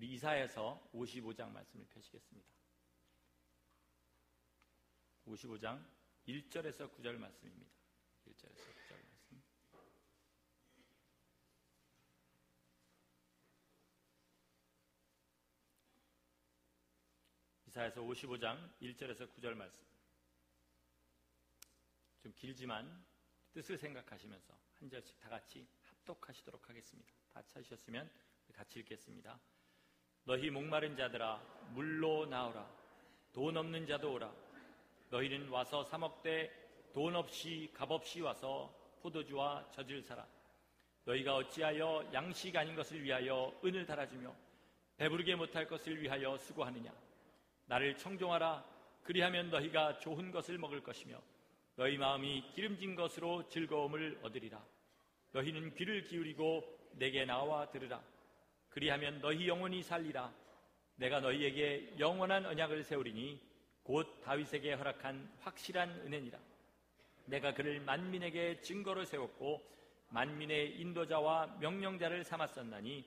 우리 이사야서 55장 말씀을 펴시겠습니다. 55장 1절에서 9절 말씀입니다. 1절에서 9절 말씀. 이사야서 55장 1절에서 9절 말씀. 좀 길지만 뜻을 생각하시면서 한 절씩 다 같이 합독하시도록 하겠습니다. 다 찾으셨으면 같이 읽겠습니다. 너희 목마른 자들아 물로 나오라. 돈 없는 자도 오라. 너희는 와서 사 먹되 돈 없이 값 없이 와서 포도주와 젖을 사라. 너희가 어찌하여 양식 아닌 것을 위하여 은을 달아주며 배부르게 못할 것을 위하여 수고하느냐. 나를 청종하라. 그리하면 너희가 좋은 것을 먹을 것이며 너희 마음이 기름진 것으로 즐거움을 얻으리라. 너희는 귀를 기울이고 내게 나와 들으라. 그리하면 너희 영혼이 살리라. 내가 너희에게 영원한 언약을 세우리니 곧 다윗에게 허락한 확실한 은혜니라. 내가 그를 만민에게 증거로 세웠고 만민의 인도자와 명령자를 삼았었나니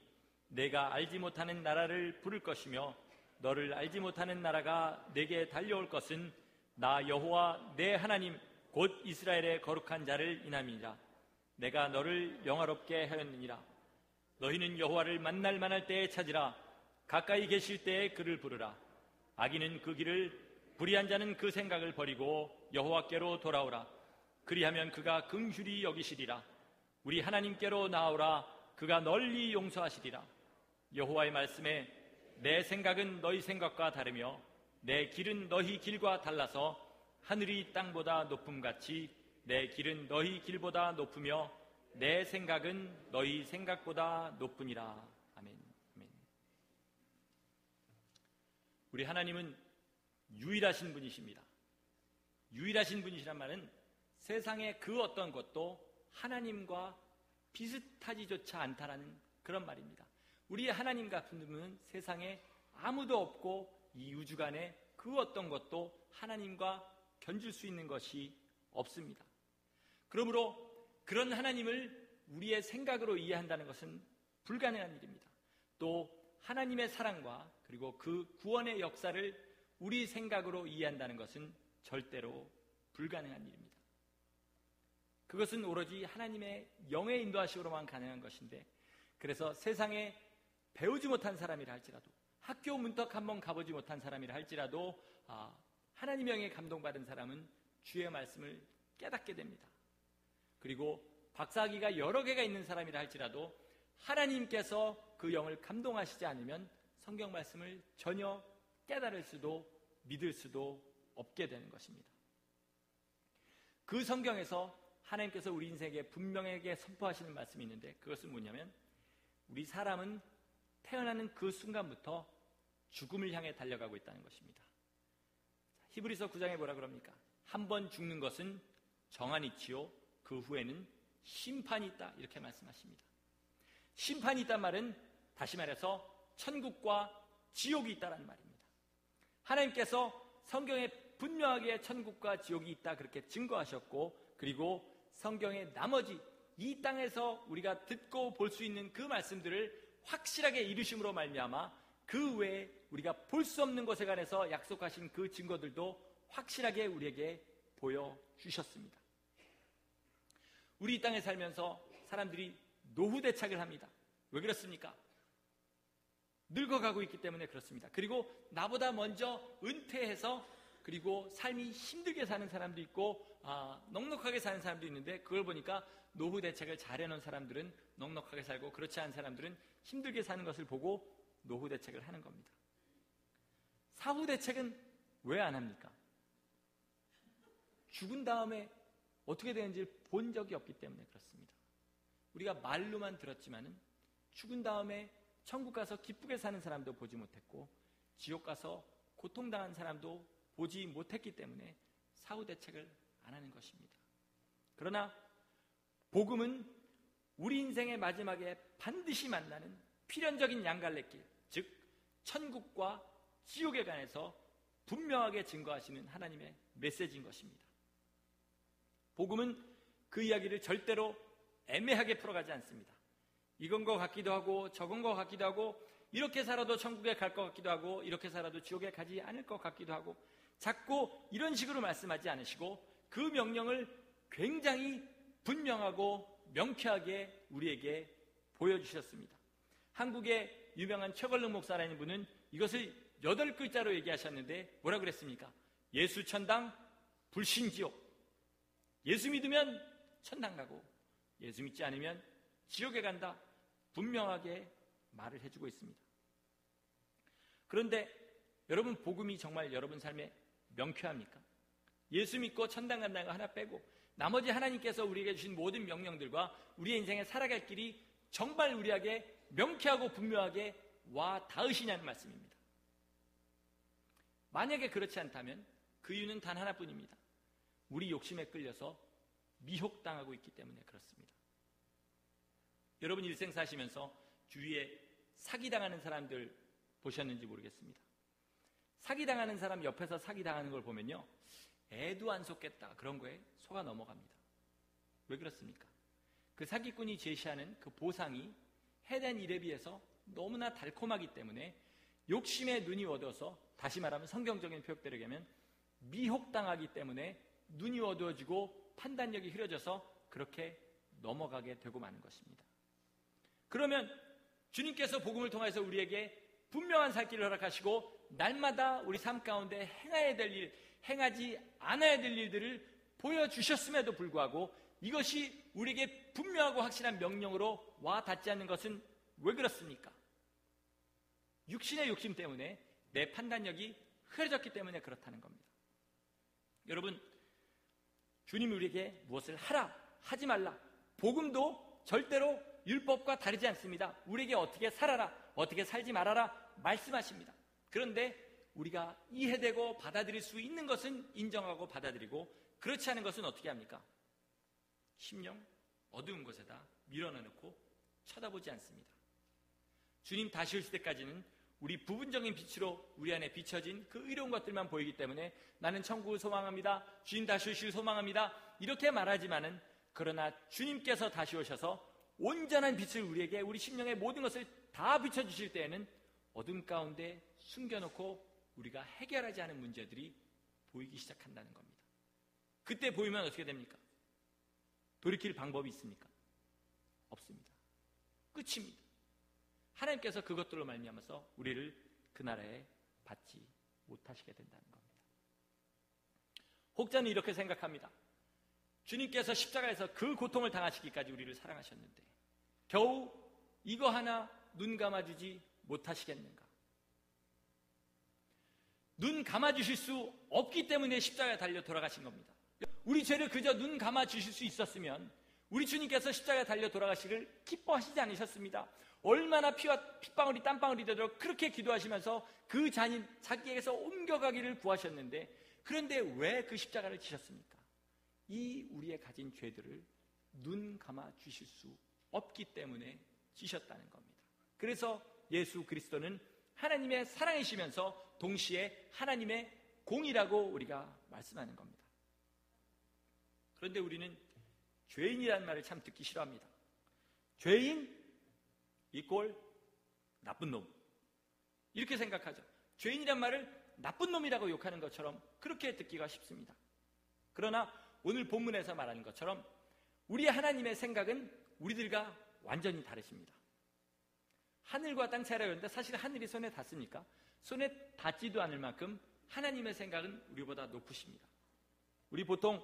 내가 알지 못하는 나라를 부를 것이며 너를 알지 못하는 나라가 내게 달려올 것은 나 여호와 내 하나님 곧 이스라엘의 거룩한 자를 인함이니라. 내가 너를 영화롭게 하였느니라. 너희는 여호와를 만날 만할 때에 찾으라. 가까이 계실 때에 그를 부르라. 악인은 그 길을 불의한 자는 그 생각을 버리고 여호와께로 돌아오라. 그리하면 그가 긍휼히 여기시리라. 우리 하나님께로 나오라. 그가 널리 용서하시리라. 여호와의 말씀에 내 생각은 너희 생각과 다르며 내 길은 너희 길과 달라서 하늘이 땅보다 높음같이 내 길은 너희 길보다 높으며 내 생각은 너희 생각보다 높으니라. 아멘. 아멘. 우리 하나님은 유일하신 분이십니다. 유일하신 분이시란 말은 세상의 그 어떤 것도 하나님과 비슷하지조차 않다라는 그런 말입니다. 우리 하나님 같은 분은 세상에 아무도 없고 이 우주간에 그 어떤 것도 하나님과 견줄 수 있는 것이 없습니다. 그러므로 그런 하나님을 우리의 생각으로 이해한다는 것은 불가능한 일입니다. 또 하나님의 사랑과 그리고 그 구원의 역사를 우리 생각으로 이해한다는 것은 절대로 불가능한 일입니다. 그것은 오로지 하나님의 영의 인도하심으로만 가능한 것인데, 그래서 세상에 배우지 못한 사람이라 할지라도, 학교 문턱 한번 가보지 못한 사람이라 할지라도 하나님의 영에 감동받은 사람은 주의 말씀을 깨닫게 됩니다. 그리고 박사학위가 여러 개가 있는 사람이라 할지라도 하나님께서 그 영을 감동하시지 않으면 성경 말씀을 전혀 깨달을 수도 믿을 수도 없게 되는 것입니다. 그 성경에서 하나님께서 우리 인생에게 분명하게 선포하시는 말씀이 있는데, 그것은 뭐냐면 우리 사람은 태어나는 그 순간부터 죽음을 향해 달려가고 있다는 것입니다. 히브리서 9장에 뭐라 그럽니까? 한 번 죽는 것은 정한 이치요 그 후에는 심판이 있다, 이렇게 말씀하십니다. 심판이 있단 말은 다시 말해서 천국과 지옥이 있다는 말입니다. 하나님께서 성경에 분명하게 천국과 지옥이 있다 그렇게 증거하셨고, 그리고 성경의 나머지 이 땅에서 우리가 듣고 볼 수 있는 그 말씀들을 확실하게 이루심으로 말미암아 그 외에 우리가 볼 수 없는 것에 관해서 약속하신 그 증거들도 확실하게 우리에게 보여주셨습니다. 우리 이 땅에 살면서 사람들이 노후대책을 합니다. 왜 그렇습니까? 늙어가고 있기 때문에 그렇습니다. 그리고 나보다 먼저 은퇴해서 그리고 삶이 힘들게 사는 사람도 있고 넉넉하게 사는 사람도 있는데, 그걸 보니까 노후 대책을 잘 해놓은 사람들은 넉넉하게 살고 그렇지 않은 사람들은 힘들게 사는 것을 보고 노후 대책을 하는 겁니다. 사후 대책은 왜 안 합니까? 죽은 다음에 어떻게 되는지를 본 적이 없기 때문에 그렇습니다. 우리가 말로만 들었지만은 죽은 다음에 천국 가서 기쁘게 사는 사람도 보지 못했고 지옥 가서 고통당한 사람도 보지 못했기 때문에 사후 대책을 안 하는 것입니다. 그러나 복음은 우리 인생의 마지막에 반드시 만나는 필연적인 양갈래길, 즉 천국과 지옥에 관해서 분명하게 증거하시는 하나님의 메시지인 것입니다. 복음은 그 이야기를 절대로 애매하게 풀어가지 않습니다. 이건 것 같기도 하고 저건 것 같기도 하고 이렇게 살아도 천국에 갈 것 같기도 하고 이렇게 살아도 지옥에 가지 않을 것 같기도 하고 자꾸 이런 식으로 말씀하지 않으시고 그 명령을 굉장히 분명하고 명쾌하게 우리에게 보여주셨습니다. 한국의 유명한 최걸릉 목사라는 분은 이것을 8글자로 얘기하셨는데 뭐라고 그랬습니까? 예수 천당, 불신 지옥. 예수 믿으면 천당 가고 예수 믿지 않으면 지옥에 간다. 분명하게 말을 해주고 있습니다. 그런데 여러분, 복음이 정말 여러분 삶에 명쾌합니까? 예수 믿고 천당 간다는 거 하나 빼고 나머지 하나님께서 우리에게 주신 모든 명령들과 우리의 인생에 살아갈 길이 정말 우리에게 명쾌하고 분명하게 와 닿으시냐는 말씀입니다. 만약에 그렇지 않다면 그 이유는 단 하나뿐입니다. 우리 욕심에 끌려서 미혹당하고 있기 때문에 그렇습니다. 여러분 일생 사시면서 주위에 사기당하는 사람들 보셨는지 모르겠습니다. 사기당하는 사람 옆에서 사기당하는 걸 보면요, 애도 안 속겠다 그런 거에 속아 넘어갑니다. 왜 그렇습니까? 그 사기꾼이 제시하는 그 보상이 해낸 일에 비해서 너무나 달콤하기 때문에 욕심에 눈이 어두워서, 다시 말하면 성경적인 표현대로 하면 미혹당하기 때문에 눈이 어두워지고 판단력이 흐려져서 그렇게 넘어가게 되고 마는 것입니다. 그러면 주님께서 복음을 통해서 우리에게 분명한 살 길을 허락하시고 날마다 우리 삶 가운데 행해야 될 일, 행하지 않아야 될 일들을 보여주셨음에도 불구하고 이것이 우리에게 분명하고 확실한 명령으로 와 닿지 않는 것은 왜 그렇습니까? 육신의 욕심 때문에 내 판단력이 흐려졌기 때문에 그렇다는 겁니다. 여러분, 주님이 우리에게 무엇을 하라, 하지 말라, 복음도 절대로 율법과 다르지 않습니다. 우리에게 어떻게 살아라, 어떻게 살지 말아라 말씀하십니다. 그런데 우리가 이해되고 받아들일 수 있는 것은 인정하고 받아들이고 그렇지 않은 것은 어떻게 합니까? 심령 어두운 곳에다 밀어넣고 쳐다보지 않습니다. 주님 다시 오실 때까지는 우리 부분적인 빛으로 우리 안에 비춰진 그 의로운 것들만 보이기 때문에 나는 천국을 소망합니다, 주님 다시 오실 소망합니다 이렇게 말하지만은, 그러나 주님께서 다시 오셔서 온전한 빛을 우리에게, 우리 심령의 모든 것을 다 비춰주실 때에는 어둠 가운데 숨겨놓고 우리가 해결하지 않은 문제들이 보이기 시작한다는 겁니다. 그때 보이면 어떻게 됩니까? 돌이킬 방법이 있습니까? 없습니다. 끝입니다. 하나님께서 그것들로 말미암아서 우리를 그 나라에 받지 못하시게 된다는 겁니다. 혹자는 이렇게 생각합니다. 주님께서 십자가에서 그 고통을 당하시기까지 우리를 사랑하셨는데 겨우 이거 하나 눈 감아주지 못하시겠는가? 눈 감아주실 수 없기 때문에 십자가에 달려 돌아가신 겁니다. 우리 죄를 그저 눈 감아주실 수 있었으면 우리 주님께서 십자가에 달려 돌아가시기를 기뻐하시지 않으셨습니다. 얼마나 피와 핏방울이 땀방울이 되도록 그렇게 기도하시면서 그 잔인 자기에게서 옮겨가기를 구하셨는데, 그런데 왜 그 십자가를 지셨습니까? 이 우리의 가진 죄들을 눈 감아 주실 수 없기 때문에 지셨다는 겁니다. 그래서 예수 그리스도는 하나님의 사랑이시면서 동시에 하나님의 공이라고 우리가 말씀하는 겁니다. 그런데 우리는 죄인이라는 말을 참 듣기 싫어합니다. 죄인 이꼴 나쁜 놈, 이렇게 생각하죠. 죄인이란 말을 나쁜 놈이라고 욕하는 것처럼 그렇게 듣기가 쉽습니다. 그러나 오늘 본문에서 말하는 것처럼 우리 하나님의 생각은 우리들과 완전히 다르십니다. 하늘과 땅 차이라 그러는데 사실 하늘이 손에 닿습니까? 손에 닿지도 않을 만큼 하나님의 생각은 우리보다 높으십니다. 우리 보통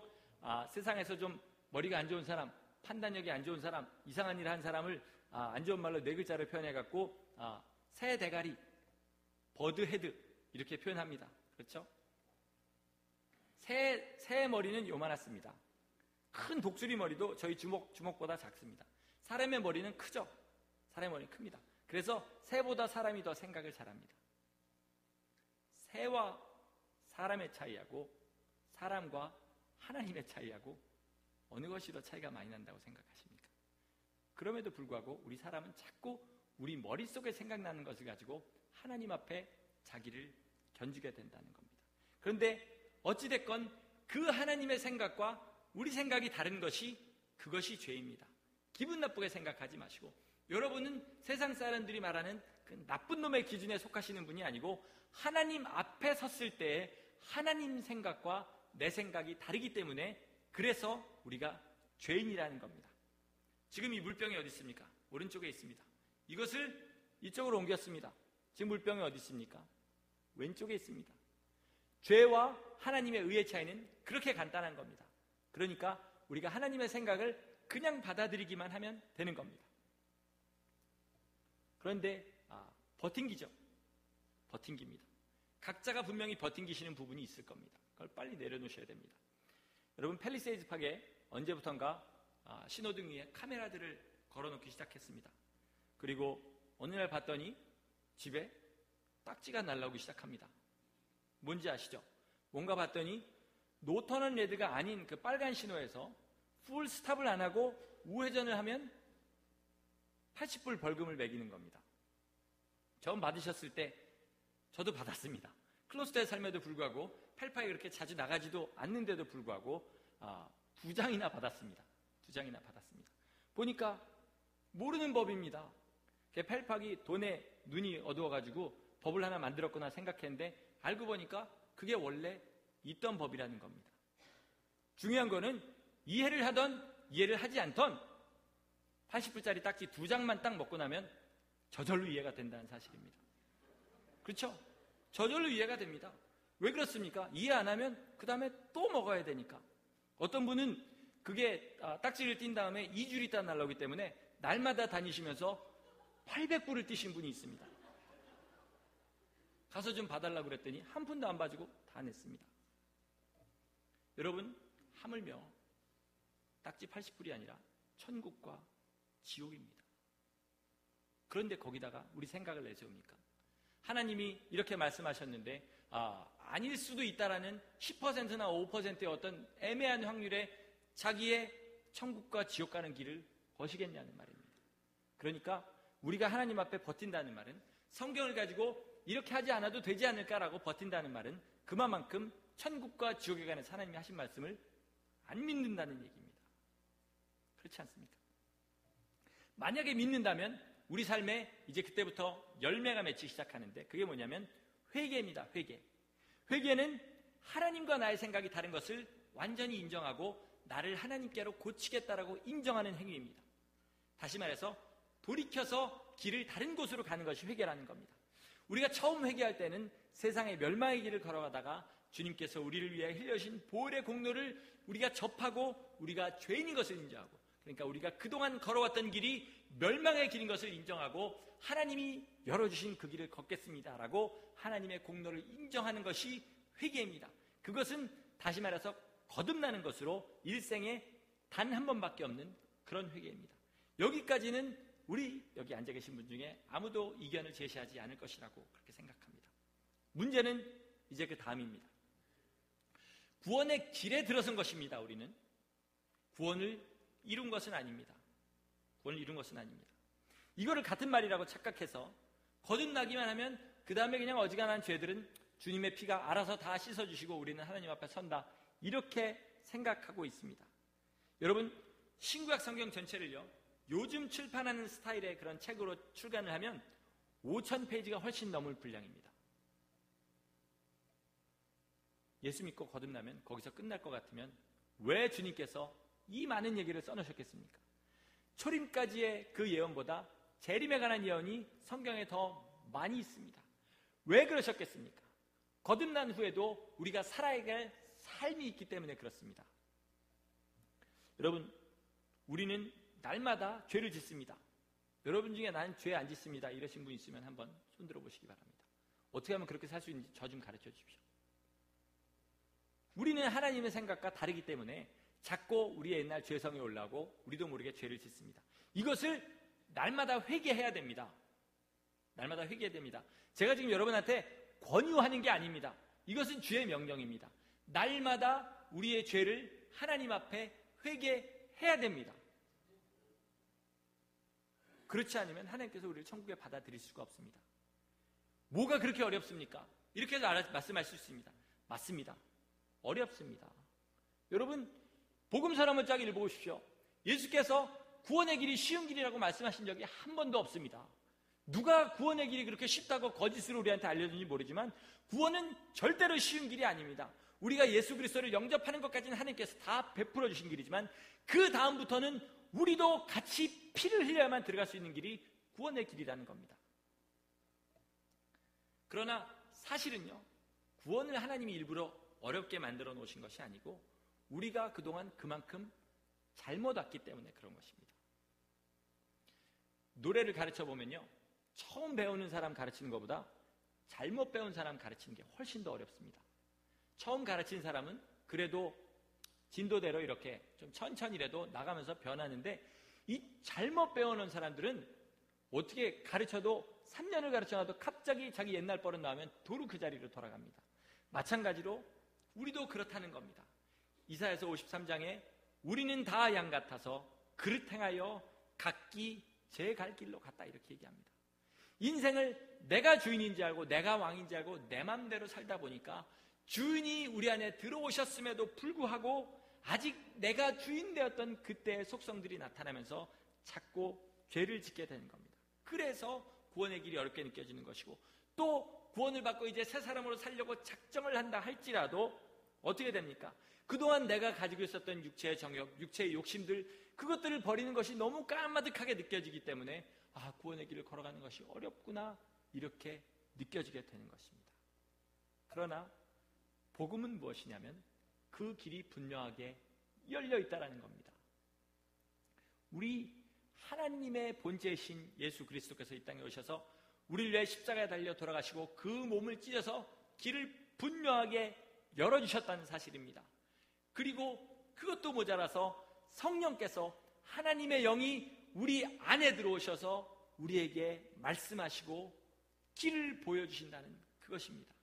세상에서 좀 머리가 안 좋은 사람, 판단력이 안 좋은 사람, 이상한 일을 한 사람을 안 좋은 말로 4글자를 표현해갖고 새 대가리, 버드헤드 이렇게 표현합니다. 그렇죠? 새 머리는 요만했습니다. 큰 독수리 머리도 저희 주먹보다 작습니다. 사람의 머리는 크죠? 사람의 머리는 큽니다. 그래서 새보다 사람이 더 생각을 잘합니다. 새와 사람의 차이하고 사람과 하나님의 차이하고 어느 것이 더 차이가 많이 난다고 생각하십니까? 그럼에도 불구하고 우리 사람은 자꾸 우리 머릿속에 생각나는 것을 가지고 하나님 앞에 자기를 견주게 된다는 겁니다. 그런데 어찌됐건 그 하나님의 생각과 우리 생각이 다른 것이, 그것이 죄입니다. 기분 나쁘게 생각하지 마시고, 여러분은 세상 사람들이 말하는 그 나쁜 놈의 기준에 속하시는 분이 아니고 하나님 앞에 섰을 때 하나님 생각과 내 생각이 다르기 때문에 그래서 우리가 죄인이라는 겁니다. 지금 이 물병이 어디 있습니까? 오른쪽에 있습니다. 이것을 이쪽으로 옮겼습니다. 지금 물병이 어디 있습니까? 왼쪽에 있습니다. 죄와 하나님의 의의 차이는 그렇게 간단한 겁니다. 그러니까 우리가 하나님의 생각을 그냥 받아들이기만 하면 되는 겁니다. 그런데 버팅기죠. 버팅기입니다. 각자가 분명히 버팅기시는 부분이 있을 겁니다. 그걸 빨리 내려놓으셔야 됩니다. 여러분, 팰리세이드 파크에 언제부턴가 신호등 위에 카메라들을 걸어놓기 시작했습니다. 그리고 어느 날 봤더니 집에 딱지가 날라오기 시작합니다. 뭔지 아시죠? 뭔가 봤더니 노턴은 레드가 아닌 그 빨간 신호에서 풀 스탑을 안 하고 우회전을 하면 80불 벌금을 매기는 겁니다. 처음 받으셨을 때 저도 받았습니다. 클로스터에 삶에도 불구하고 펠파에 그렇게 자주 나가지도 않는데도 불구하고 2장이나 받았습니다. 2장이나 받았습니다. 보니까 모르는 법입니다. 펠팍이 돈에 눈이 어두워가지고 법을 하나 만들었구나 생각했는데 알고 보니까 그게 원래 있던 법이라는 겁니다. 중요한 거는 이해를 하던 이해를 하지 않던 80불짜리 딱지 2장만 딱 먹고 나면 저절로 이해가 된다는 사실입니다. 그렇죠? 저절로 이해가 됩니다. 왜 그렇습니까? 이해 안 하면 그 다음에 또 먹어야 되니까. 어떤 분은 그게 딱지를 띈 다음에 2줄 있다 날라오기 때문에 날마다 다니시면서 800불을 띄신 분이 있습니다. 가서 좀 봐달라고 그랬더니 한 푼도 안 봐주고 다 냈습니다. 여러분, 하물며 딱지 80불이 아니라 천국과 지옥입니다. 그런데 거기다가 우리 생각을 내세웁니까? 하나님이 이렇게 말씀하셨는데 아닐 수도 있다라는 10%나 5%의 어떤 애매한 확률에 자기의 천국과 지옥 가는 길을 거시겠냐는 말입니다. 그러니까 우리가 하나님 앞에 버틴다는 말은 성경을 가지고 이렇게 하지 않아도 되지 않을까라고 버틴다는 말은 그만큼 천국과 지옥에 관해서 하나님이 하신 말씀을 안 믿는다는 얘기입니다. 그렇지 않습니까? 만약에 믿는다면 우리 삶에 이제 그때부터 열매가 맺히기 시작하는데 그게 뭐냐면 회개입니다. 회개. 회개는 하나님과 나의 생각이 다른 것을 완전히 인정하고 나를 하나님께로 고치겠다라고 인정하는 행위입니다. 다시 말해서 돌이켜서 길을 다른 곳으로 가는 것이 회개라는 겁니다. 우리가 처음 회개할 때는 세상의 멸망의 길을 걸어가다가 주님께서 우리를 위해 흘려신 보혈의 공로를 우리가 접하고 우리가 죄인인 것을 인정하고, 그러니까 우리가 그동안 걸어왔던 길이 멸망의 길인 것을 인정하고 하나님이 열어주신 그 길을 걷겠습니다라고 하나님의 공로를 인정하는 것이 회개입니다. 그것은 다시 말해서 거듭나는 것으로 일생에 단 한 번밖에 없는 그런 회개입니다. 여기까지는 우리 여기 앉아 계신 분 중에 아무도 이견을 제시하지 않을 것이라고 그렇게 생각합니다. 문제는 이제 그 다음입니다. 구원의 길에 들어선 것입니다. 우리는 구원을 이룬 것은 아닙니다. 구원을 이룬 것은 아닙니다. 이거를 같은 말이라고 착각해서 거듭나기만 하면 그 다음에 그냥 어지간한 죄들은 주님의 피가 알아서 다 씻어주시고 우리는 하나님 앞에 선다, 이렇게 생각하고 있습니다. 여러분, 신구약 성경 전체를요, 요즘 출판하는 스타일의 그런 책으로 출간을 하면 5,000페이지가 훨씬 넘을 분량입니다. 예수 믿고 거듭나면 거기서 끝날 것 같으면 왜 주님께서 이 많은 얘기를 써놓으셨겠습니까? 초림까지의 그 예언보다 재림에 관한 예언이 성경에 더 많이 있습니다. 왜 그러셨겠습니까? 거듭난 후에도 우리가 살아야 할 삶이 있기 때문에 그렇습니다. 여러분, 우리는 날마다 죄를 짓습니다. 여러분 중에 나는 죄 안 짓습니다 이러신 분 있으면 한번 손들어 보시기 바랍니다. 어떻게 하면 그렇게 살 수 있는지 저 좀 가르쳐 주십시오. 우리는 하나님의 생각과 다르기 때문에 자꾸 우리의 옛날 죄성이 올라오고 우리도 모르게 죄를 짓습니다. 이것을 날마다 회개해야 됩니다. 날마다 회개해야 됩니다. 제가 지금 여러분한테 권유하는 게 아닙니다. 이것은 주의 명령입니다. 날마다 우리의 죄를 하나님 앞에 회개해야 됩니다. 그렇지 않으면 하나님께서 우리를 천국에 받아들일 수가 없습니다. 뭐가 그렇게 어렵습니까? 이렇게 해서 말씀하실 수 있습니다. 맞습니다. 어렵습니다. 여러분, 복음서를 한번 쫙 읽어보십시오. 예수께서 구원의 길이 쉬운 길이라고 말씀하신 적이 한 번도 없습니다. 누가 구원의 길이 그렇게 쉽다고 거짓으로 우리한테 알려주는지 모르지만 구원은 절대로 쉬운 길이 아닙니다. 우리가 예수 그리스도를 영접하는 것까지는 하나님께서 다 베풀어 주신 길이지만 그 다음부터는 우리도 같이 피를 흘려야만 들어갈 수 있는 길이 구원의 길이라는 겁니다. 그러나 사실은요, 구원을 하나님이 일부러 어렵게 만들어 놓으신 것이 아니고 우리가 그동안 그만큼 잘못 왔기 때문에 그런 것입니다. 노래를 가르쳐 보면요, 처음 배우는 사람 가르치는 것보다 잘못 배운 사람 가르치는 게 훨씬 더 어렵습니다. 처음 가르친 사람은 그래도 진도대로 이렇게 좀 천천히라도 나가면서 변하는데, 이 잘못 배워놓은 사람들은 어떻게 가르쳐도 3년을 가르쳐놔도 갑자기 자기 옛날 버릇 나오면 도로 그 자리로 돌아갑니다. 마찬가지로 우리도 그렇다는 겁니다. 이사야서 53장에 우리는 다 양 같아서 그릇 행하여 각기 제 갈 길로 갔다, 이렇게 얘기합니다. 인생을 내가 주인인지 알고 내가 왕인지 알고 내 맘대로 살다 보니까 주인이 우리 안에 들어오셨음에도 불구하고 아직 내가 주인 되었던 그때의 속성들이 나타나면서 자꾸 죄를 짓게 되는 겁니다. 그래서 구원의 길이 어렵게 느껴지는 것이고, 또 구원을 받고 이제 새 사람으로 살려고 작정을 한다 할지라도 어떻게 됩니까? 그동안 내가 가지고 있었던 육체의 정욕, 육체의 욕심들, 그것들을 버리는 것이 너무 까마득하게 느껴지기 때문에 구원의 길을 걸어가는 것이 어렵구나, 이렇게 느껴지게 되는 것입니다. 그러나 복음은 무엇이냐면 그 길이 분명하게 열려 있다는 겁니다. 우리 하나님의 본체이신 예수 그리스도께서 이 땅에 오셔서 우리를 위해 십자가에 달려 돌아가시고 그 몸을 찢어서 길을 분명하게 열어주셨다는 사실입니다. 그리고 그것도 모자라서 성령께서, 하나님의 영이 우리 안에 들어오셔서 우리에게 말씀하시고 길을 보여주신다는 그것입니다.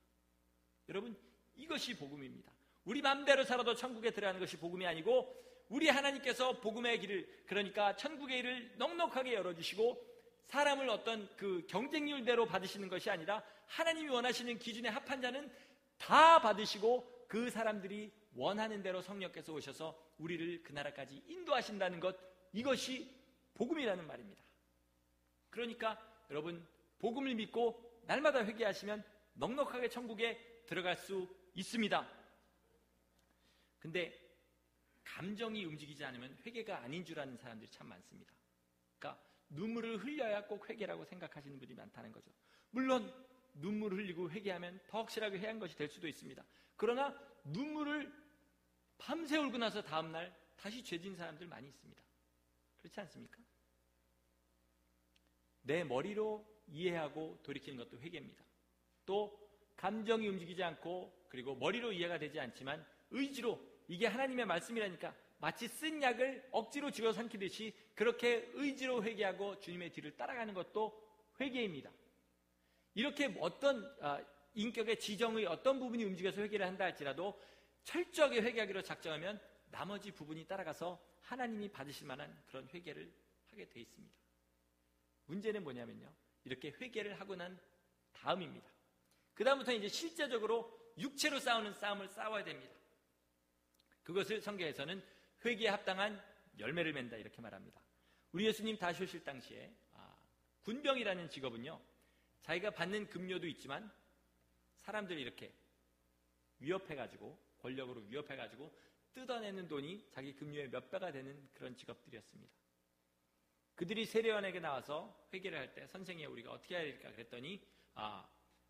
여러분, 이것이 복음입니다. 우리 마음대로 살아도 천국에 들어가는 것이 복음이 아니고, 우리 하나님께서 복음의 길을, 그러니까 천국의 길을 넉넉하게 열어주시고 사람을 어떤 그 경쟁률대로 받으시는 것이 아니라 하나님이 원하시는 기준에 합한 자는 다 받으시고 그 사람들이 원하는 대로 성령께서 오셔서 우리를 그 나라까지 인도하신다는 것, 이것이 복음이라는 말입니다. 그러니까 여러분, 복음을 믿고 날마다 회개하시면 넉넉하게 천국에 들어갈 수 있습니다. 근데 감정이 움직이지 않으면 회개가 아닌 줄 아는 사람들이 참 많습니다. 그러니까 눈물을 흘려야 꼭 회개라고 생각하시는 분이 많다는 거죠. 물론 눈물을 흘리고 회개하면 더 확실하게 회개한 것이 될 수도 있습니다. 그러나 눈물을 밤새 울고 나서 다음날 다시 죄진 사람들 많이 있습니다. 그렇지 않습니까? 내 머리로 이해하고 돌이키는 것도 회개입니다. 또 감정이 움직이지 않고, 그리고 머리로 이해가 되지 않지만 의지로, 이게 하나님의 말씀이라니까 마치 쓴 약을 억지로 집어삼키듯이 그렇게 의지로 회개하고 주님의 뒤를 따라가는 것도 회개입니다. 이렇게 어떤 인격의 지정의 어떤 부분이 움직여서 회개를 한다 할지라도 철저하게 회개하기로 작정하면 나머지 부분이 따라가서 하나님이 받으실 만한 그런 회개를 하게 돼 있습니다. 문제는 뭐냐면요, 이렇게 회개를 하고 난 다음입니다. 그 다음부터 이제 실제적으로 육체로 싸우는 싸움을 싸워야 됩니다. 그것을 성경에서는 회개에 합당한 열매를 맺는다, 이렇게 말합니다. 우리 예수님 다시 오실 당시에 군병이라는 직업은요, 자기가 받는 급료도 있지만 사람들이 이렇게 위협해가지고, 권력으로 위협해가지고 뜯어내는 돈이 자기 급료의 몇 배가 되는 그런 직업들이었습니다. 그들이 세례요한에게 나와서 회개를 할 때, 선생님 우리가 어떻게 해야 될까 그랬더니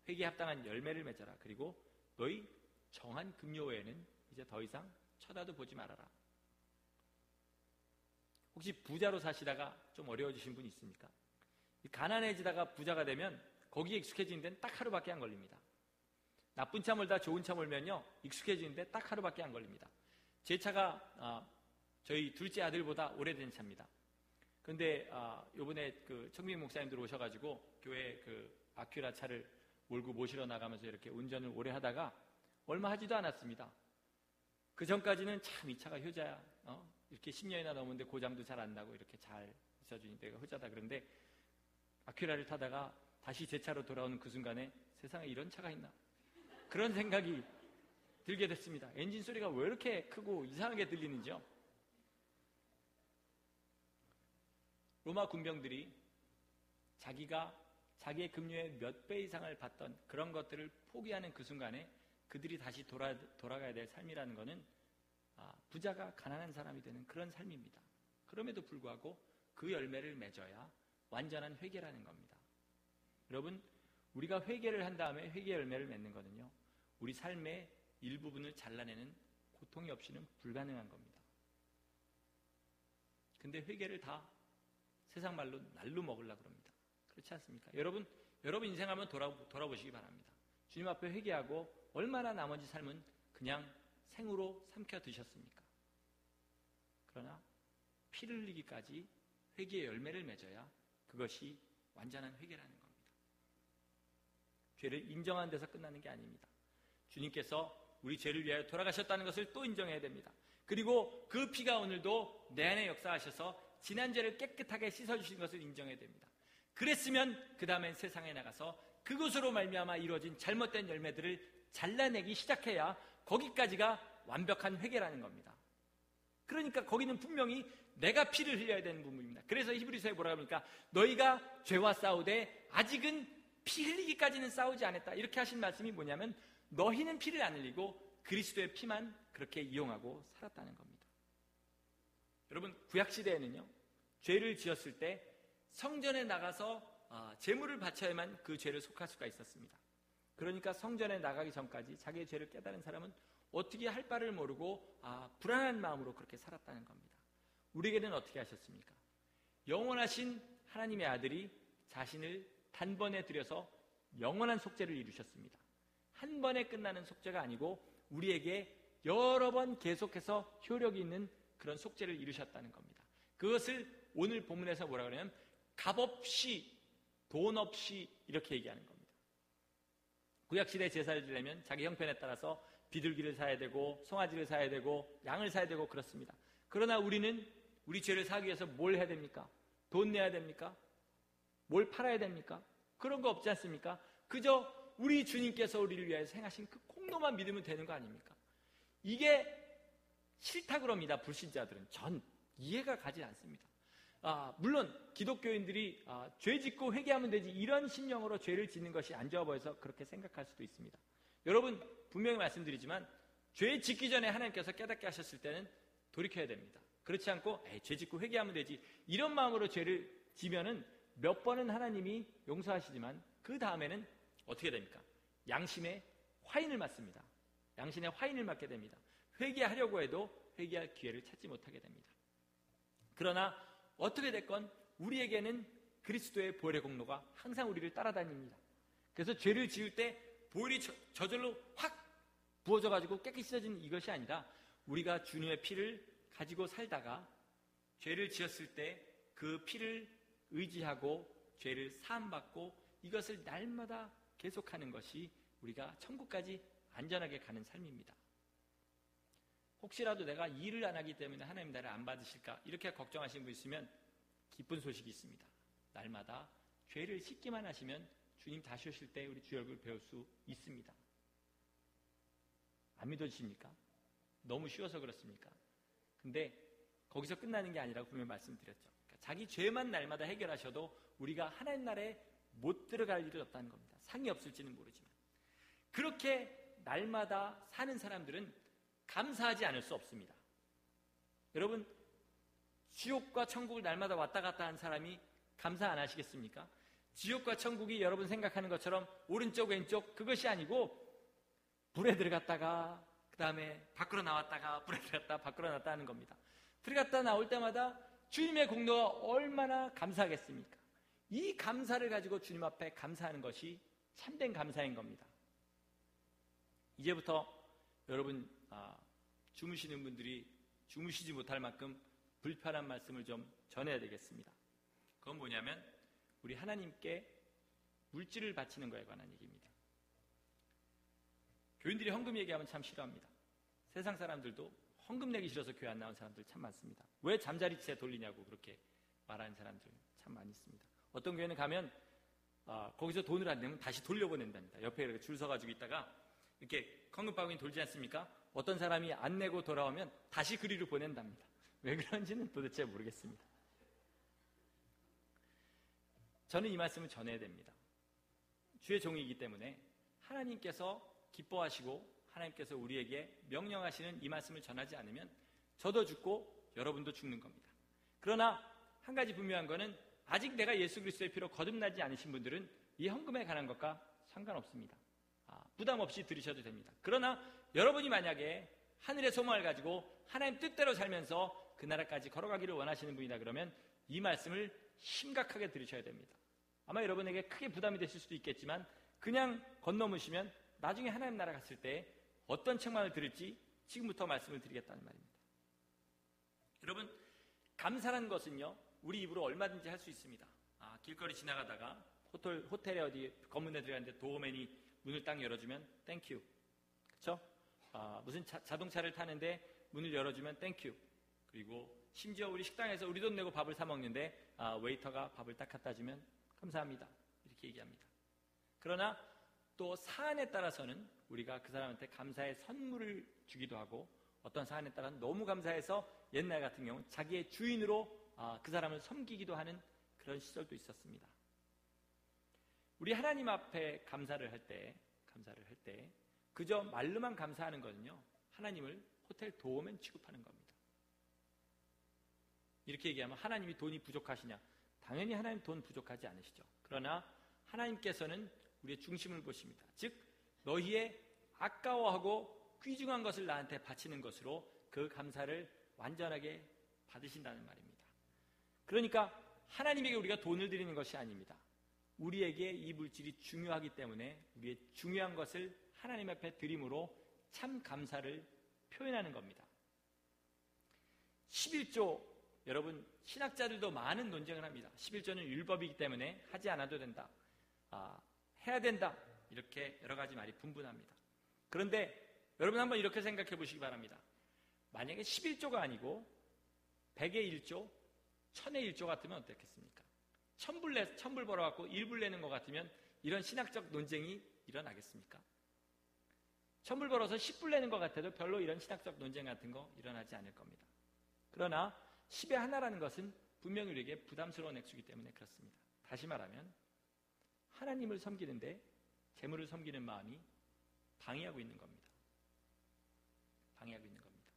회개에 합당한 열매를 맺어라. 그리고 너희 정한 급료 외에는 이제 더 이상 쳐다도 보지 말아라. 혹시 부자로 사시다가 좀 어려워지신 분 있습니까? 가난해지다가 부자가 되면 거기에 익숙해지는 데는 딱 하루밖에 안 걸립니다. 나쁜 차 몰다 좋은 차 몰면요, 익숙해지는 데 딱 하루밖에 안 걸립니다. 제 차가 저희 둘째 아들보다 오래된 차입니다. 그런데 요번에 그 청민 목사님들 오셔가지고 교회 그 아큐라 차를 몰고 모시러 나가면서 이렇게 운전을 오래 하다가 얼마 하지도 않았습니다. 그 전까지는 참 이 차가 효자야, 이렇게 10년이나 넘었는데 고장도 잘 안 나고 이렇게 잘 있어주니 내가 효자다. 그런데 아큐라를 타다가 다시 제 차로 돌아오는 그 순간에 세상에 이런 차가 있나, 그런 생각이 들게 됐습니다. 엔진 소리가 왜 이렇게 크고 이상하게 들리는지요. 로마 군병들이 자기가 자기의 급료의 몇 배 이상을 받던 그런 것들을 포기하는 그 순간에 그들이 다시 돌아가야 될 삶이라는 것은 부자가 가난한 사람이 되는 그런 삶입니다. 그럼에도 불구하고 그 열매를 맺어야 완전한 회개라는 겁니다. 여러분, 우리가 회개를 한 다음에 회개 열매를 맺는 것은요, 우리 삶의 일부분을 잘라내는 고통이 없이는 불가능한 겁니다. 근데 회개를 다 세상 말로 날로 먹으려고 그럽니다. 그렇지 않습니까? 여러분 인생 한번 돌아보시기 바랍니다. 주님 앞에 회개하고 얼마나 나머지 삶은 그냥 생으로 삼켜 드셨습니까? 그러나 피를 흘리기까지 회개의 열매를 맺어야 그것이 완전한 회개라는 겁니다. 죄를 인정하는 데서 끝나는 게 아닙니다. 주님께서 우리 죄를 위하여 돌아가셨다는 것을 또 인정해야 됩니다. 그리고 그 피가 오늘도 내 안에 역사하셔서 지난 죄를 깨끗하게 씻어주신 것을 인정해야 됩니다. 그랬으면 그 다음엔 세상에 나가서 그것으로 말미암아 이루어진 잘못된 열매들을 잘라내기 시작해야 거기까지가 완벽한 회개라는 겁니다. 그러니까 거기는 분명히 내가 피를 흘려야 되는 부분입니다. 그래서 히브리서에 뭐라고 합니까? 너희가 죄와 싸우되 아직은 피 흘리기까지는 싸우지 않았다. 이렇게 하신 말씀이 뭐냐면 너희는 피를 안 흘리고 그리스도의 피만 그렇게 이용하고 살았다는 겁니다. 여러분, 구약시대에는요, 죄를 지었을 때 성전에 나가서 제물을 바쳐야만 그 죄를 속할 수가 있었습니다. 그러니까 성전에 나가기 전까지 자기의 죄를 깨달은 사람은 어떻게 할 바를 모르고 불안한 마음으로 그렇게 살았다는 겁니다. 우리에게는 어떻게 하셨습니까? 영원하신 하나님의 아들이 자신을 단번에 들여서 영원한 속죄를 이루셨습니다. 한 번에 끝나는 속죄가 아니고 우리에게 여러 번 계속해서 효력이 있는 그런 속죄를 이루셨다는 겁니다. 그것을 오늘 본문에서 뭐라고 하냐면 값없이, 돈 없이 이렇게 얘기하는 겁니다. 구약시대 제사를 지내면 자기 형편에 따라서 비둘기를 사야 되고 송아지를 사야 되고 양을 사야 되고 그렇습니다. 그러나 우리는 우리 죄를 사기 위해서 뭘 해야 됩니까? 돈 내야 됩니까? 뭘 팔아야 됩니까? 그런 거 없지 않습니까? 그저 우리 주님께서 우리를 위하여 행하신 그 공로만 믿으면 되는 거 아닙니까? 이게 싫다 그럽니다. 불신자들은. 전 이해가 가지 않습니다. 물론 기독교인들이 죄 짓고 회개하면 되지 이런 심령으로 죄를 짓는 것이 안 좋아 보여서 그렇게 생각할 수도 있습니다. 여러분, 분명히 말씀드리지만 죄 짓기 전에 하나님께서 깨닫게 하셨을 때는 돌이켜야 됩니다. 그렇지 않고 죄 짓고 회개하면 되지 이런 마음으로 죄를 지면은 몇 번은 하나님이 용서하시지만 그 다음에는 어떻게 됩니까? 양심의 화인을 맞습니다. 양심의 화인을 맞게 됩니다. 회개하려고 해도 회개할 기회를 찾지 못하게 됩니다. 그러나 어떻게 됐건 우리에게는 그리스도의 보혈의 공로가 항상 우리를 따라다닙니다. 그래서 죄를 지을 때 보혈이 저절로 확 부어져가지고 깨끗이 씻어지는 이것이 아니라 우리가 주님의 피를 가지고 살다가 죄를 지었을 때 그 피를 의지하고 죄를 사함받고 이것을 날마다 계속하는 것이 우리가 천국까지 안전하게 가는 삶입니다. 혹시라도 내가 일을 안 하기 때문에 하나님 나를 안 받으실까 이렇게 걱정하시는 분 있으면 기쁜 소식이 있습니다. 날마다 죄를 씻기만 하시면 주님 다시 오실 때 우리 주 얼굴 배울 수 있습니다. 안 믿어지십니까? 너무 쉬워서 그렇습니까? 근데 거기서 끝나는 게 아니라고 분명히 말씀드렸죠. 그러니까 자기 죄만 날마다 해결하셔도 우리가 하나님 나라에 못 들어갈 일은 없다는 겁니다. 상이 없을지는 모르지만 그렇게 날마다 사는 사람들은 감사하지 않을 수 없습니다. 여러분, 지옥과 천국을 날마다 왔다 갔다 한 사람이 감사 안 하시겠습니까? 지옥과 천국이 여러분 생각하는 것처럼 오른쪽 왼쪽 그것이 아니고 불에 들어갔다가 그 다음에 밖으로 나왔다가 불에 들어갔다가 밖으로 나왔다 하는 겁니다. 들어갔다 나올 때마다 주님의 공로가 얼마나 감사하겠습니까? 이 감사를 가지고 주님 앞에 감사하는 것이 참된 감사인 겁니다. 이제부터 여러분 주무시는 분들이 주무시지 못할 만큼 불편한 말씀을 좀 전해야 되겠습니다. 그건 뭐냐면 우리 하나님께 물질을 바치는 것에 관한 얘기입니다. 교인들이 헌금 얘기하면 참 싫어합니다. 세상 사람들도 헌금 내기 싫어서 교회 안 나온 사람들 참 많습니다. 왜 잠자리채 돌리냐고 그렇게 말하는 사람들 참 많이 있습니다. 어떤 교회는 가면 거기서 돈을 안 내면 다시 돌려보낸답니다. 옆에 이렇게 줄 서가지고 있다가 이렇게 헌금바구니 돌지 않습니까? 어떤 사람이 안 내고 돌아오면 다시 그리로 보낸답니다. 왜 그런지는 도대체 모르겠습니다. 저는 이 말씀을 전해야 됩니다. 주의 종이기 때문에 하나님께서 기뻐하시고 하나님께서 우리에게 명령하시는 이 말씀을 전하지 않으면 저도 죽고 여러분도 죽는 겁니다. 그러나 한 가지 분명한 것은 아직 내가 예수 그리스도의 피로 거듭나지 않으신 분들은 이 헌금에 관한 것과 상관없습니다. 부담 없이 들으셔도 됩니다. 그러나 여러분이 만약에 하늘의 소망을 가지고 하나님 뜻대로 살면서 그 나라까지 걸어가기를 원하시는 분이다 그러면 이 말씀을 심각하게 들으셔야 됩니다. 아마 여러분에게 크게 부담이 되실 수도 있겠지만 그냥 건너무시면 나중에 하나님 나라 갔을 때 어떤 책망을 들을지 지금부터 말씀을 드리겠다는 말입니다. 여러분, 감사라는 것은요, 우리 입으로 얼마든지 할 수 있습니다. 길거리 지나가다가 호텔에 어디 건물에 들어갔는데 도어맨이 문을 딱 열어주면 땡큐, 그렇죠? 무슨 자동차를 타는데 문을 열어주면 땡큐. 그리고 심지어 우리 식당에서 우리 돈 내고 밥을 사 먹는데 웨이터가 밥을 딱 갖다 주면 감사합니다, 이렇게 얘기합니다. 그러나 또 사안에 따라서는 우리가 그 사람한테 감사의 선물을 주기도 하고, 어떤 사안에 따라서는 너무 감사해서 옛날 같은 경우는 자기의 주인으로 그 사람을 섬기기도 하는 그런 시절도 있었습니다. 우리 하나님 앞에 감사를 할 때 그저 말로만 감사하는 거는요, 하나님을 호텔 도어맨 취급하는 겁니다. 이렇게 얘기하면 하나님이 돈이 부족하시냐? 당연히 하나님 돈 부족하지 않으시죠. 그러나 하나님께서는 우리의 중심을 보십니다. 즉 너희의 아까워하고 귀중한 것을 나한테 바치는 것으로 그 감사를 완전하게 받으신다는 말입니다. 그러니까 하나님에게 우리가 돈을 드리는 것이 아닙니다. 우리에게 이 물질이 중요하기 때문에 우리의 중요한 것을 하나님 앞에 드림으로 참 감사를 표현하는 겁니다. 11조, 여러분 신학자들도 많은 논쟁을 합니다. 11조는 율법이기 때문에 하지 않아도 된다, 해야 된다, 이렇게 여러 가지 말이 분분합니다. 그런데 여러분 한번 이렇게 생각해 보시기 바랍니다. 만약에 11조가 아니고 100의 1조, 1000의 1조 같으면 어떻겠습니까? 1000불 벌어갖고 1불 내는 것 같으면 이런 신학적 논쟁이 일어나겠습니까? 1000불 벌어서 10불 내는 것 같아도 별로 이런 신학적 논쟁 같은 거 일어나지 않을 겁니다. 그러나 10의 하나라는 것은 분명히 우리에게 부담스러운 액수이기 때문에 그렇습니다. 다시 말하면 하나님을 섬기는데 재물을 섬기는 마음이 방해하고 있는 겁니다. 방해하고 있는 겁니다.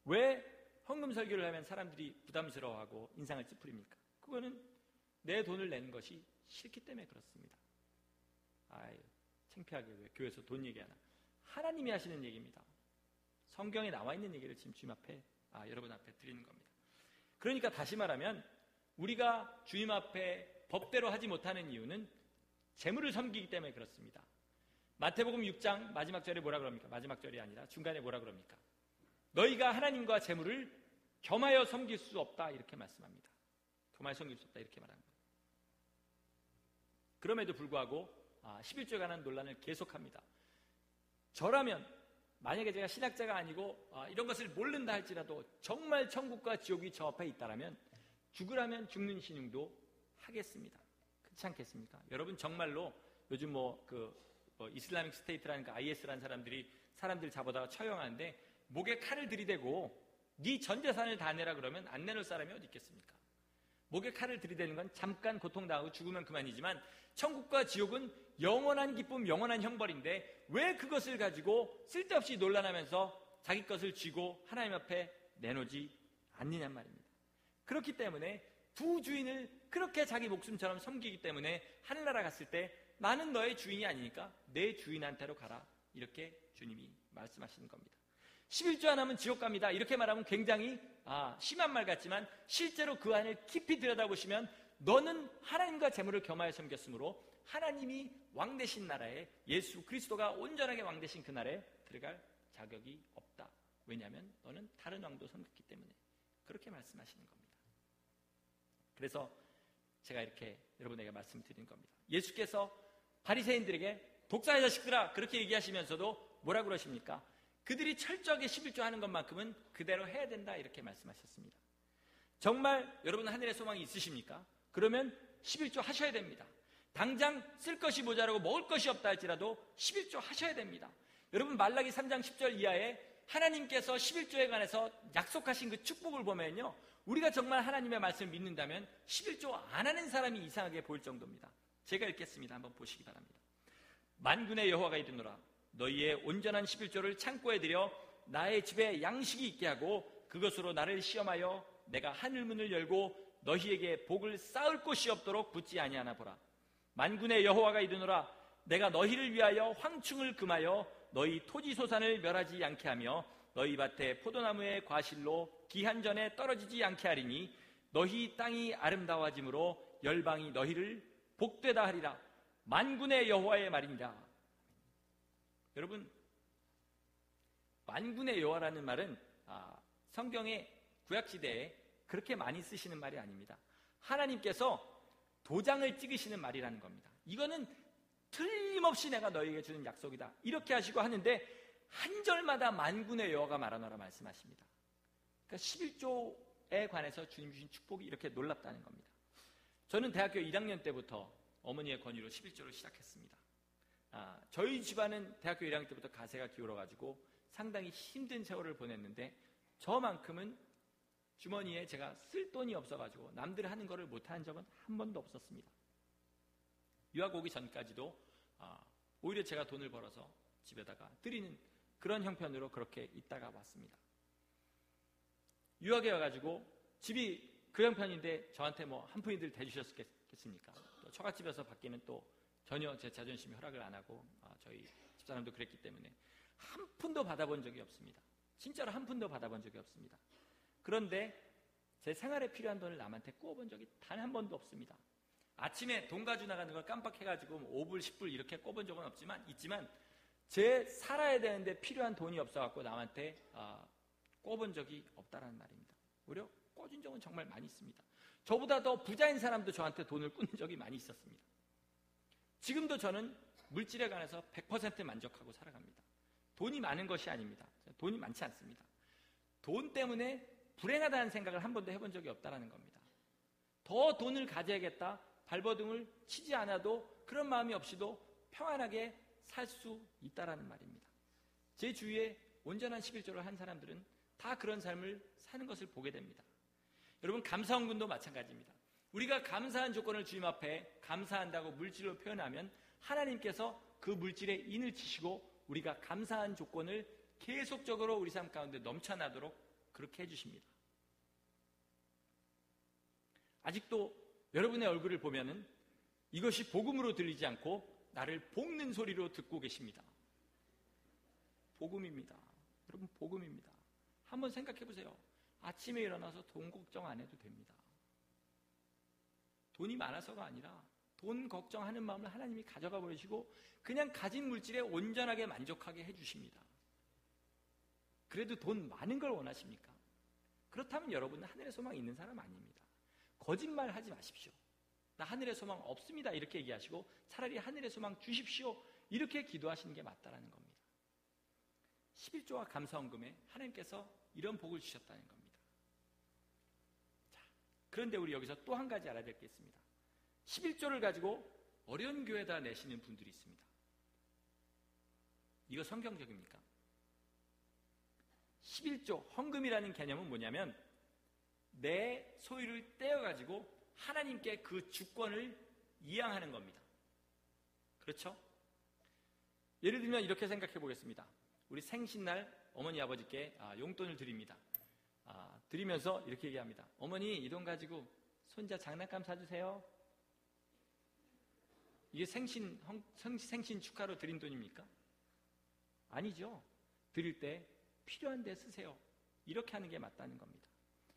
왜 헌금 설교를 하면 사람들이 부담스러워하고 인상을 찌푸립니까? 그거는 내 돈을 내는 것이 싫기 때문에 그렇습니다. 창피하게 왜 교회에서 돈 얘기하나? 하나님이 하시는 얘기입니다. 성경에 나와 있는 얘기를 지금 주님 앞에, 여러분 앞에 드리는 겁니다. 그러니까 다시 말하면 우리가 주님 앞에 법대로 하지 못하는 이유는 재물을 섬기기 때문에 그렇습니다. 마태복음 6장 마지막 절에 뭐라 그럽니까? 마지막 절이 아니라 중간에 뭐라 그럽니까? 너희가 하나님과 재물을 겸하여 섬길 수 없다, 이렇게 말씀합니다. 겸하여 섬길 수 없다, 이렇게 말합니다. 그럼에도 불구하고 11조에 관한 논란을 계속합니다. 저라면 만약에 제가 신학자가 아니고 이런 것을 모른다 할지라도 정말 천국과 지옥이 저 앞에 있다라면 죽으라면 죽는 신용도 하겠습니다. 그렇지 않겠습니까? 여러분 정말로 요즘 이슬라믹 스테이트라는 그 IS라는 사람들이 사람들 잡아다가 처형하는데 목에 칼을 들이대고 네 전 재산을 다 내라 그러면 안 내놓을 사람이 어디 있겠습니까? 목에 칼을 들이대는 건 잠깐 고통당하고 죽으면 그만이지만 천국과 지옥은 영원한 기쁨, 영원한 형벌인데 왜 그것을 가지고 쓸데없이 논란하면서 자기 것을 쥐고 하나님 앞에 내놓지 않느냔 말입니다. 그렇기 때문에 두 주인을 그렇게 자기 목숨처럼 섬기기 때문에 하늘나라 갔을 때 나는 너의 주인이 아니니까 내 주인한테로 가라, 이렇게 주님이 말씀하시는 겁니다. 11조 안 하면 지옥 갑니다, 이렇게 말하면 굉장히 심한 말 같지만 실제로 그 안을 깊이 들여다보시면 너는 하나님과 재물을 겸하여 섬겼으므로 하나님이 왕 되신 나라에, 예수 그리스도가 온전하게 왕 되신 그 나라에 들어갈 자격이 없다. 왜냐하면 너는 다른 왕도 섬겼기 때문에, 그렇게 말씀하시는 겁니다. 그래서 제가 이렇게 여러분에게 말씀드리는 겁니다. 예수께서 바리새인들에게 독사의 자식들아 그렇게 얘기하시면서도 뭐라 그러십니까? 그들이 철저하게 11조 하는 것만큼은 그대로 해야 된다, 이렇게 말씀하셨습니다. 정말 여러분 하늘의 소망이 있으십니까? 그러면 11조 하셔야 됩니다. 당장 쓸 것이 모자라고 먹을 것이 없다 할지라도 11조 하셔야 됩니다. 여러분 말라기 3장 10절 이하에 하나님께서 11조에 관해서 약속하신 그 축복을 보면요, 우리가 정말 하나님의 말씀을 믿는다면 11조 안 하는 사람이 이상하게 보일 정도입니다. 제가 읽겠습니다. 한번 보시기 바랍니다. 만군의 여호와가 이르노라 너희의 온전한 11조를 창고에 들여 나의 집에 양식이 있게 하고 그것으로 나를 시험하여 내가 하늘문을 열고 너희에게 복을 쌓을 곳이 없도록 붙지 아니하나 보라. 만군의 여호와가 이르노라 내가 너희를 위하여 황충을 금하여 너희 토지소산을 멸하지 않게 하며 너희 밭에 포도나무의 과실로 기한전에 떨어지지 않게 하리니 너희 땅이 아름다워짐으로 열방이 너희를 복되다 하리라. 만군의 여호와의 말이니라. 여러분, 만군의 여호와라는 말은 성경의 구약시대에 그렇게 많이 쓰시는 말이 아닙니다. 하나님께서 도장을 찍으시는 말이라는 겁니다. 이거는 틀림없이 내가 너희에게 주는 약속이다 이렇게 하시고 하는데 한 절마다 만군의 여호와가 말하노라 말씀하십니다. 그러니까 11조에 관해서 주님 주신 축복이 이렇게 놀랍다는 겁니다. 저는 대학교 1학년 때부터 어머니의 권유로 11조를 시작했습니다. 저희 집안은 대학교 1학년 때부터 가세가 기울어가지고 상당히 힘든 세월을 보냈는데 저만큼은 주머니에 제가 쓸 돈이 없어가지고 남들 하는 거를 못하는 적은 한 번도 없었습니다. 유학 오기 전까지도 오히려 제가 돈을 벌어서 집에다가 드리는 그런 형편으로 그렇게 있다가 왔습니다. 유학에 와가지고 집이 그 형편인데 저한테 뭐 한 푼이들 대주셨겠습니까? 또 처갓집에서 받기는 또 전혀 제 자존심이 허락을 안 하고 저희 집사람도 그랬기 때문에 한 푼도 받아본 적이 없습니다. 진짜로 한 푼도 받아본 적이 없습니다. 그런데 제 생활에 필요한 돈을 남한테 꿔본 적이 단 한 번도 없습니다. 아침에 돈 가지고 나가는 걸 깜빡해가지고 5불, 10불 이렇게 꿔본 적은 있지만 제 살아야 되는데 필요한 돈이 없어갖고 남한테 꿔본 적이 없다라는 말입니다. 오히려 꿔준 적은 정말 많이 있습니다. 저보다 더 부자인 사람도 저한테 돈을 꾼 적이 많이 있었습니다. 지금도 저는 물질에 관해서 100% 만족하고 살아갑니다. 돈이 많은 것이 아닙니다. 돈이 많지 않습니다. 돈 때문에 불행하다는 생각을 한 번도 해본 적이 없다는 겁니다. 더 돈을 가져야겠다, 발버둥을 치지 않아도 그런 마음이 없이도 평안하게 살 수 있다는 말입니다. 제 주위에 온전한 11조를 한 사람들은 다 그런 삶을 사는 것을 보게 됩니다. 여러분, 감사헌금도 마찬가지입니다. 우리가 감사한 조건을 주님 앞에 감사한다고 물질로 표현하면 하나님께서 그 물질에 인을 치시고 우리가 감사한 조건을 계속적으로 우리 삶 가운데 넘쳐나도록 그렇게 해주십니다. 아직도 여러분의 얼굴을 보면은 이것이 복음으로 들리지 않고 나를 볶는 소리로 듣고 계십니다. 복음입니다. 여러분, 복음입니다. 한번 생각해 보세요. 아침에 일어나서 돈 걱정 안 해도 됩니다. 돈이 많아서가 아니라 돈 걱정하는 마음을 하나님이 가져가 버리시고 그냥 가진 물질에 온전하게 만족하게 해주십니다. 그래도 돈 많은 걸 원하십니까? 그렇다면 여러분은 하늘의 소망이 있는 사람 아닙니다. 거짓말 하지 마십시오. 나 하늘의 소망 없습니다 이렇게 얘기하시고 차라리 하늘의 소망 주십시오 이렇게 기도하시는 게 맞다라는 겁니다. 11조와 감사헌금에 하나님께서 이런 복을 주셨다는 겁니다. 자, 그런데 우리 여기서 또 한 가지 알아야 될 게 있습니다. 11조를 가지고 어려운 교회에다 내시는 분들이 있습니다. 이거 성경적입니까? 11조 헌금이라는 개념은 뭐냐면 내 소유를 떼어가지고 하나님께 그 주권을 이양하는 겁니다. 그렇죠? 예를 들면 이렇게 생각해 보겠습니다. 우리 생신날 어머니 아버지께 용돈을 드립니다. 드리면서 이렇게 얘기합니다. 어머니, 이 돈 가지고 손자 장난감 사주세요. 이게 생신 축하로 드린 돈입니까? 아니죠. 드릴 때 필요한 데 쓰세요. 이렇게 하는 게 맞다는 겁니다.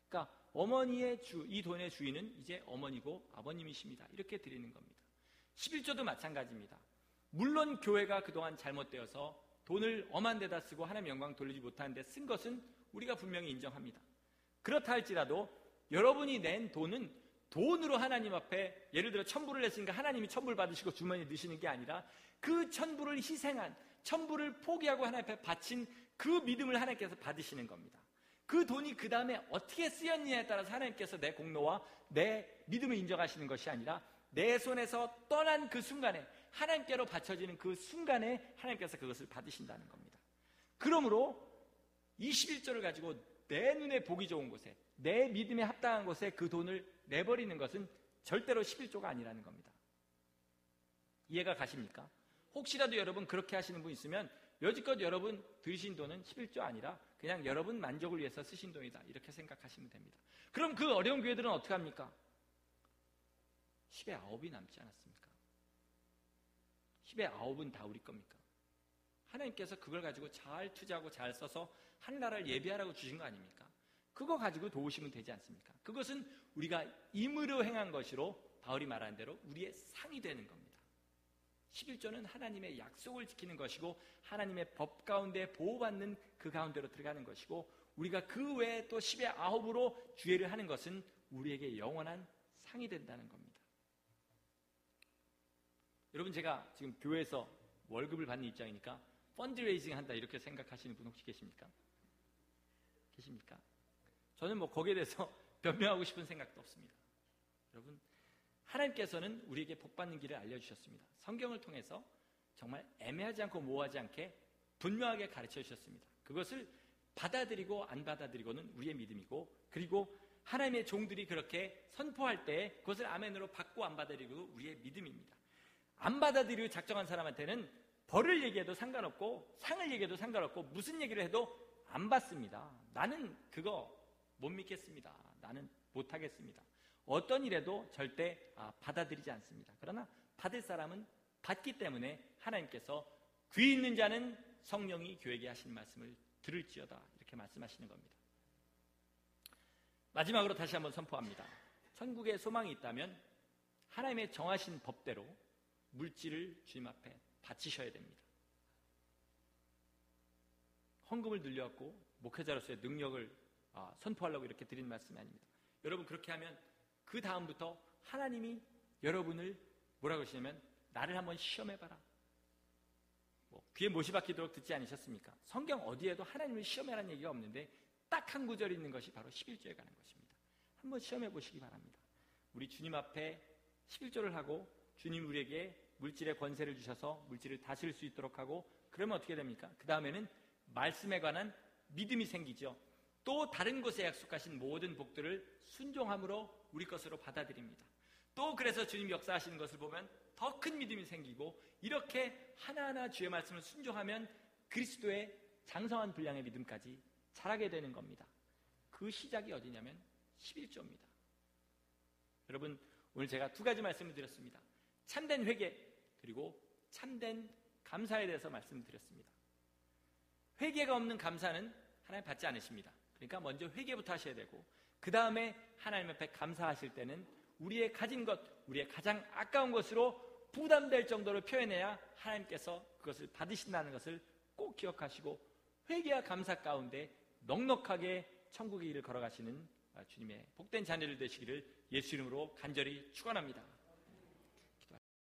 그러니까 어머니의 이 돈의 주인은 이제 어머니고 아버님이십니다. 이렇게 드리는 겁니다. 11조도 마찬가지입니다. 물론 교회가 그동안 잘못되어서 돈을 엄한 데다 쓰고 하나님 영광 돌리지 못하는 데 쓴 것은 우리가 분명히 인정합니다. 그렇다 할지라도 여러분이 낸 돈은 돈으로 하나님 앞에 예를 들어 1000불을 냈으니까 하나님이 1000불 받으시고 주머니에 넣으시는 게 아니라 그 1000불을 희생한 1000불을 포기하고 하나님 앞에 바친 그 믿음을 하나님께서 받으시는 겁니다. 그 돈이 그 다음에 어떻게 쓰였느냐에 따라서 하나님께서 내 공로와 내 믿음을 인정하시는 것이 아니라 내 손에서 떠난 그 순간에 하나님께로 바쳐지는 그 순간에 하나님께서 그것을 받으신다는 겁니다. 그러므로 21조를 가지고 내 눈에 보기 좋은 곳에 내 믿음에 합당한 곳에 그 돈을 내버리는 것은 절대로 11조가 아니라는 겁니다. 이해가 가십니까? 혹시라도 여러분 그렇게 하시는 분 있으면 여지껏 여러분 들이신 돈은 11조 아니라 그냥 여러분 만족을 위해서 쓰신 돈이다, 이렇게 생각하시면 됩니다. 그럼 그 어려운 교회들은 어떻게 합니까? 10의 9이 남지 않았습니까? 10의 9은 다 우리 겁니까? 하나님께서 그걸 가지고 잘 투자하고 잘 써서 하늘나라를 예비하라고 주신 거 아닙니까? 그거 가지고 도우시면 되지 않습니까? 그것은 우리가 임의로 행한 것으로 바울이 말한 대로 우리의 상이 되는 겁니다. 11조는 하나님의 약속을 지키는 것이고 하나님의 법 가운데 보호받는 그 가운데로 들어가는 것이고, 우리가 그 외에 또 10의 9으로 주의를 하는 것은 우리에게 영원한 상이 된다는 겁니다. 여러분, 제가 지금 교회에서 월급을 받는 입장이니까 펀드레이징 한다 이렇게 생각하시는 분 혹시 계십니까? 계십니까? 저는 거기에 대해서 변명하고 싶은 생각도 없습니다. 여러분, 하나님께서는 우리에게 복받는 길을 알려주셨습니다. 성경을 통해서 정말 애매하지 않고 모호하지 않게 분명하게 가르쳐 주셨습니다. 그것을 받아들이고 안 받아들이고는 우리의 믿음이고, 그리고 하나님의 종들이 그렇게 선포할 때 그것을 아멘으로 받고 안 받아들이고 우리의 믿음입니다. 안 받아들이고 작정한 사람한테는 벌을 얘기해도 상관없고 상을 얘기해도 상관없고 무슨 얘기를 해도 안 받습니다. 나는 그거 못 믿겠습니다. 나는 못하겠습니다. 어떤 일에도 절대 받아들이지 않습니다. 그러나 받을 사람은 받기 때문에 하나님께서 귀 있는 자는 성령이 교회에게 하시는 말씀을 들을지어다, 이렇게 말씀하시는 겁니다. 마지막으로 다시 한번 선포합니다. 천국에 소망이 있다면 하나님의 정하신 법대로 물질을 주님 앞에 바치셔야 됩니다. 헌금을 늘려갖고 목회자로서의 능력을 선포하려고 이렇게 드린 말씀이 아닙니다. 여러분, 그렇게 하면 그 다음부터 하나님이 여러분을 뭐라고 하시냐면 나를 한번 시험해봐라. 귀에 못이 박히도록 듣지 않으셨습니까? 성경 어디에도 하나님을 시험해라는 얘기가 없는데 딱 한 구절이 있는 것이 바로 11조에 관한 것입니다. 한번 시험해 보시기 바랍니다. 우리 주님 앞에 11조를 하고 주님 우리에게 물질의 권세를 주셔서 물질을 다스릴 수 있도록 하고, 그러면 어떻게 됩니까? 그 다음에는 말씀에 관한 믿음이 생기죠. 또 다른 곳에 약속하신 모든 복들을 순종함으로 우리 것으로 받아들입니다. 또 그래서 주님 역사하시는 것을 보면 더 큰 믿음이 생기고, 이렇게 하나하나 주의 말씀을 순종하면 그리스도의 장성한 분량의 믿음까지 자라게 되는 겁니다. 그 시작이 어디냐면 11조입니다. 여러분, 오늘 제가 두 가지 말씀을 드렸습니다. 참된 회개, 그리고 참된 감사에 대해서 말씀드렸습니다. 회개가 없는 감사는 하나님 받지 않으십니다. 그러니까 먼저 회개부터 하셔야 되고, 그 다음에 하나님 앞에 감사하실 때는 우리의 가진 것, 우리의 가장 아까운 것으로 부담될 정도로 표현해야 하나님께서 그것을 받으신다는 것을 꼭 기억하시고, 회개와 감사 가운데 넉넉하게 천국의 길을 걸어가시는 주님의 복된 자녀들 되시기를 예수 이름으로 간절히 축원합니다.